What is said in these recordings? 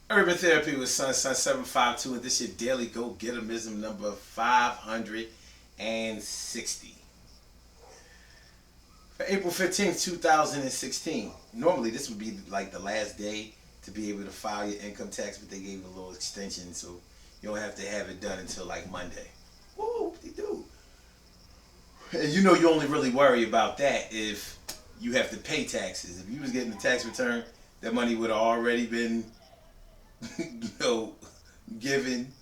Urban Therapy with Sun 752, and this is your daily go getimism number 560 for April 15th, 2016. Normally, this would be like the last day to be able to file your income tax, but they gave a little extension, so you don't have to have it done until like Monday. Woo, they do. And you know, you only really worry about that if you have to pay taxes. If you was getting the tax return, that money would have already been you know, given,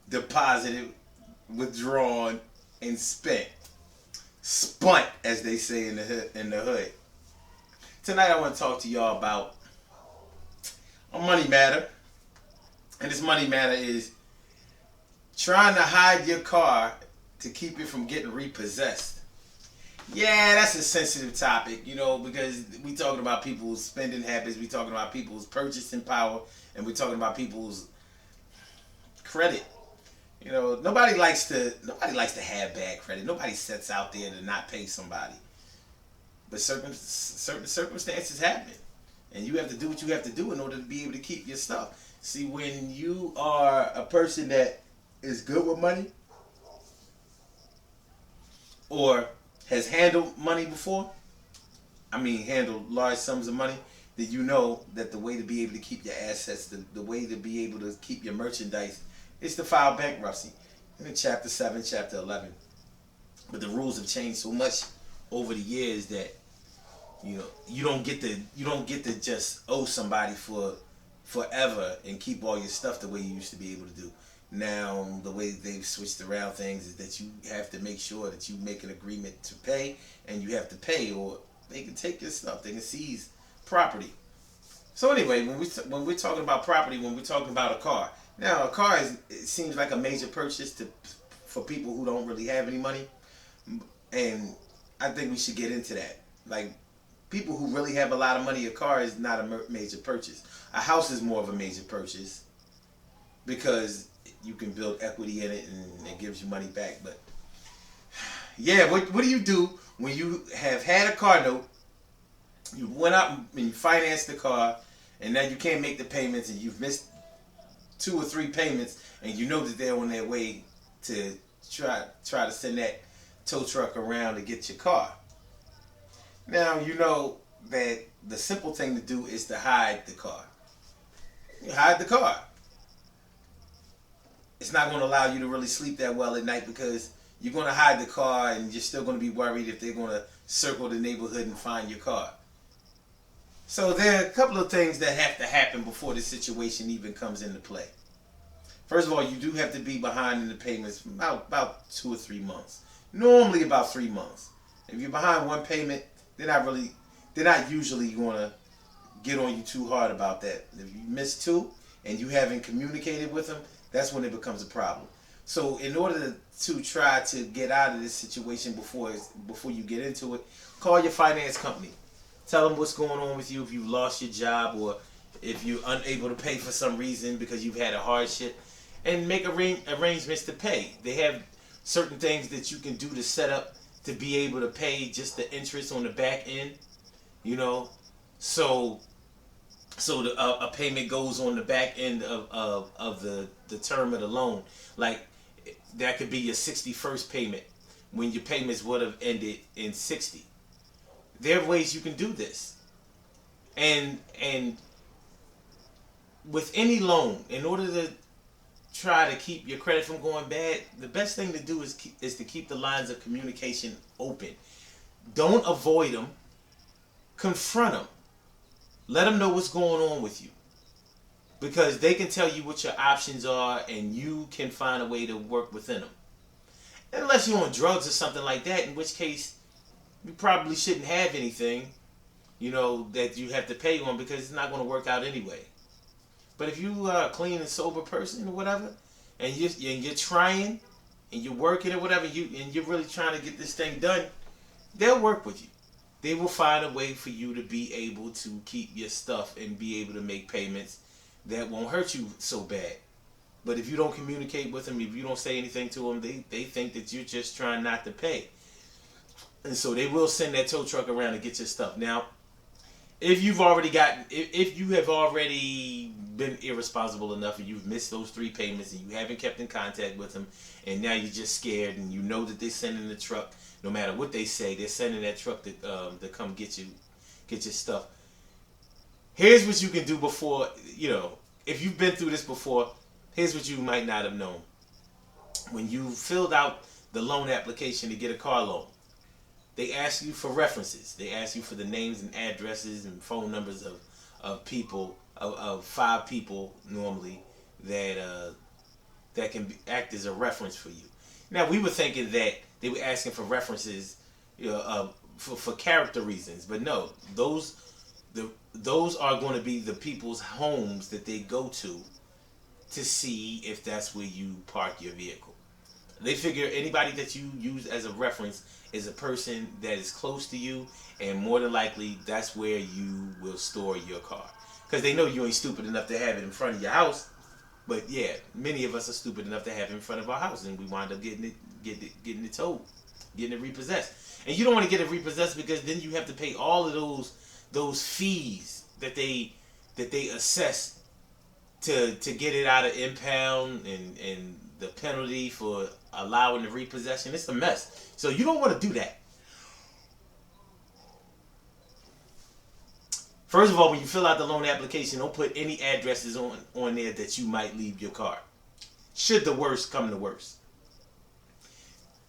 deposited, withdrawn, and spent. Spunt, as they say in the hood. Tonight I want to talk to y'all about a money matter. And this money matter is trying to hide your car to keep it from getting repossessed. Yeah, that's a sensitive topic, you know, because we talking about people's spending habits, we talking about people's purchasing power, and we're talking about people's credit. You know, nobody likes to have bad credit. Nobody sets out there to not pay somebody. But certain circumstances happen, and you have to do what you have to do in order to be able to keep your stuff. See, when you are a person that is good with money or has handled money before, I mean handled large sums of money, that you know that the way to be able to keep your assets, the way to be able to keep your merchandise is to file bankruptcy. In chapter 7, chapter 11. But the rules have changed so much over the years that you don't get to just owe somebody for forever and keep all your stuff the way you used to be able to do. Now, the way they've switched around things is that you have to make sure that you make an agreement to pay, and you have to pay, or they can take your stuff. They can seize property. So anyway, when we're talking about property, when we're talking about a car, now a car it seems like a major purchase for people who don't really have any money, and I think we should get into that. Like, people who really have a lot of money, a car is not a major purchase. A house is more of a major purchase because you can build equity in it and it gives you money back. But yeah, what do you do when you have had a car note, you went out and you financed the car, and now you can't make the payments, and you've missed 2 or 3 payments, and you know that they're on their way to try to send that tow truck around to get your car. Now you know that the simple thing to do is to hide the car. You hide the car. It's not going to allow you to really sleep that well at night because you're going to hide the car and you're still going to be worried if they're going to circle the neighborhood and find your car. So there are a couple of things that have to happen before this situation even comes into play. First of all, you do have to be behind in the payments for about 2 or 3 months. Normally about 3 months. If you're behind one payment, they're not usually going to get on you too hard about that. If you miss 2 and you haven't communicated with them, that's when it becomes a problem. So in order to try to get out of this situation before you get into it, call your finance company. Tell them what's going on with you, if you've lost your job or if you're unable to pay for some reason because you've had a hardship, and make arrangements to pay. They have certain things that you can do to set up to be able to pay just the interest on the back end, you know. So a payment goes on the back end of the term of the loan. Like, that could be your 61st payment when your payments would have ended in 60. There are ways you can do this. And with any loan, in order to try to keep your credit from going bad, the best thing to do is to keep the lines of communication open. Don't avoid them. Confront them. Let them know what's going on with you, because they can tell you what your options are, and you can find a way to work within them. Unless you're on drugs or something like that, in which case you probably shouldn't have anything, you know, that you have to pay on, because it's not going to work out anyway. But if you are a clean and sober person or whatever, and you're trying and you're working or whatever, and you're really trying to get this thing done, they'll work with you. They will find a way for you to be able to keep your stuff and be able to make payments that won't hurt you so bad. But if you don't communicate with them, if you don't say anything to them, they think that you're just trying not to pay. And so they will send that tow truck around to get your stuff. Now, if you have already been irresponsible enough and you've missed those 3 payments and you haven't kept in contact with them, and now you're just scared and you know that they're sending the truck. No matter what they say, they're sending that truck to come get your stuff. Here's what you can do before, if you've been through this before, here's what you might not have known. When you filled out the loan application to get a car loan, they ask you for references. They ask you for the names and addresses and phone numbers of people, of 5 people normally that can act as a reference for you. Now, we were thinking that they were asking for references, for character reasons, but no, those are going to be the people's homes that they go to see if that's where you park your vehicle. They figure anybody that you use as a reference is a person that is close to you, and more than likely that's where you will store your car, because they know you ain't stupid enough to have it in front of your house. But yeah, many of us are stupid enough to have it in front of our house, and we wind up getting it towed, getting it repossessed. And you don't want to get it repossessed, because then you have to pay all of those fees that they assess to get it out of impound, and the penalty for allowing the repossession. It's a mess. So you don't want to do that. First of all, when you fill out the loan application, don't put any addresses on there that you might leave your car, should the worst come to worst.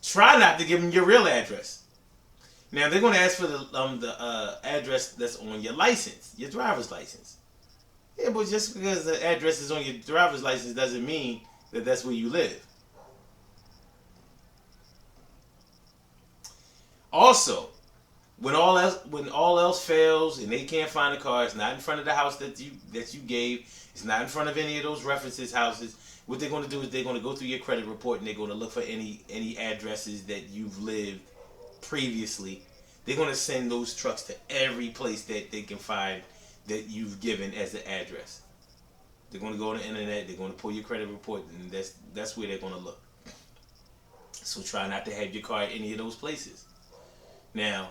Try not to give them your real address. Now, they're going to ask for the address that's on your license, your driver's license. Yeah, but just because the address is on your driver's license doesn't mean that that's where you live. Also, when all else fails and they can't find the car, it's not in front of the house that you gave. It's not in front of any of those references houses. What they're going to do is they're going to go through your credit report, and they're going to look for any addresses that you've lived previously. They're going to send those trucks to every place that they can find that you've given as the address. They're going to go on the internet. They're going to pull your credit report, and that's where they're going to look. So try not to have your car at any of those places. Now,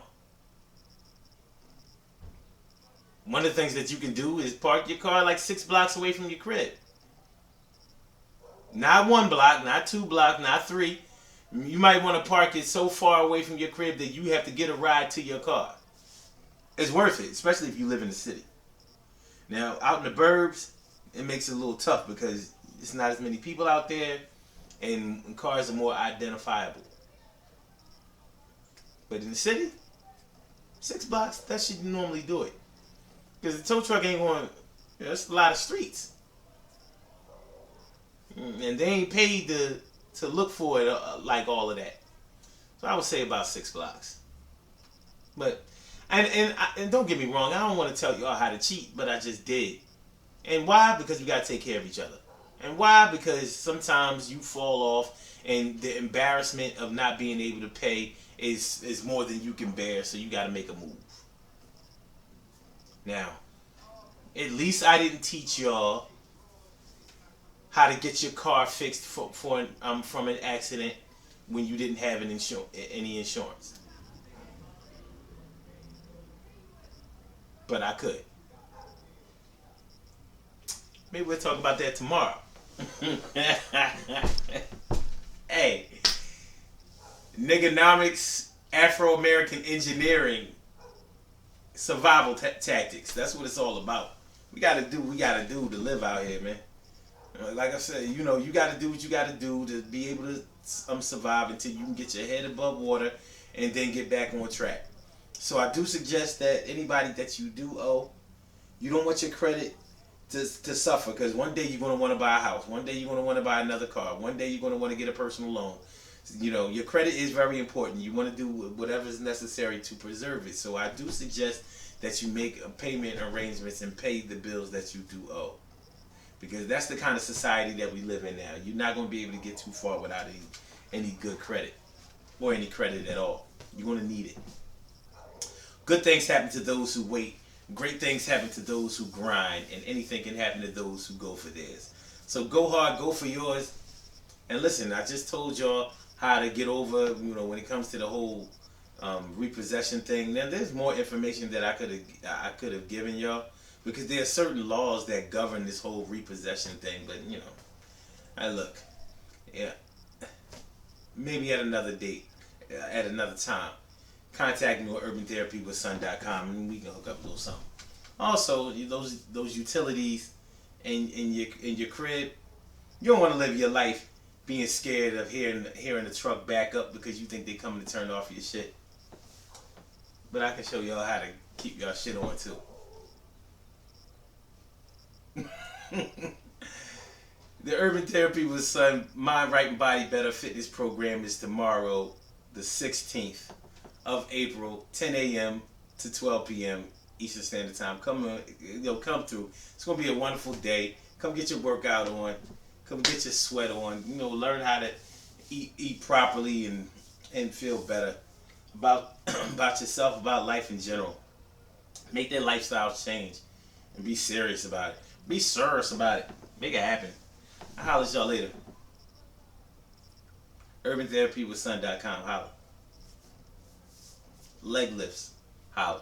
one of the things that you can do is park your car like 6 blocks away from your crib. Not 1 block, not 2 blocks, not 3. You might want to park it so far away from your crib that you have to get a ride to your car. It's worth it, especially if you live in the city. Now, out in the burbs, it makes it a little tough because it's not as many people out there, and cars are more identifiable. But in the city, 6 blocks, that should normally do it. Because the tow truck ain't going, it's a lot of streets. And they ain't paid to look for it like all of that. So I would say about 6 blocks. But, and don't get me wrong, I don't want to tell y'all how to cheat, but I just did. And why? Because we got to take care of each other. And why? Because sometimes you fall off, and the embarrassment of not being able to pay is more than you can bear, so you got to make a move. Now, at least I didn't teach y'all how to get your car fixed from an accident when you didn't have any insurance. But I could. Maybe we'll talk about that tomorrow. Hey, Niggonomics, Afro-American engineering, survival tactics. That's what it's all about. We gotta do what we gotta do to live out here, man. Like I said, you gotta do what you gotta do to be able to survive until you can get your head above water and then get back on track. So I do suggest that anybody that you do owe, you don't want your credit to suffer, because one day you're going to want to buy a house. One day you're going to want to buy another car. One day you're going to want to get a personal loan. Your credit is very important. You want to do whatever is necessary to preserve it. So I do suggest that you make payment arrangements and pay the bills that you do owe, because that's the kind of society that we live in now. You're not going to be able to get too far without any good credit, or any credit at all. You're going to need it. Good things happen to those who wait. Great things happen to those who grind, and anything can happen to those who go for theirs. So go hard, go for yours. And listen, I just told y'all how to get over, when it comes to the whole repossession thing. Now, there's more information that I could have given y'all, because there are certain laws that govern this whole repossession thing. But I look, yeah, maybe at another date, at another time. Contact me on urbantherapywithson.com and we can hook up a little something. Also, those utilities in your crib, you don't want to live your life being scared of hearing the truck back up because you think they coming to turn off your shit. But I can show y'all how to keep y'all shit on too. The Urban Therapy with Son Mind, Right, and Body Better Fitness program is tomorrow, the 16th of April, 10 a.m. to 12 p.m. Eastern Standard Time. Come through. It's gonna be a wonderful day. Come get your workout on. Come get your sweat on. Learn how to eat properly and feel better about about yourself, about life in general. Make that lifestyle change and be serious about it. Be serious about it. Make it happen. I'll holler at y'all later. UrbanTherapyWithSon.com. Holla. Leg lifts. Holla.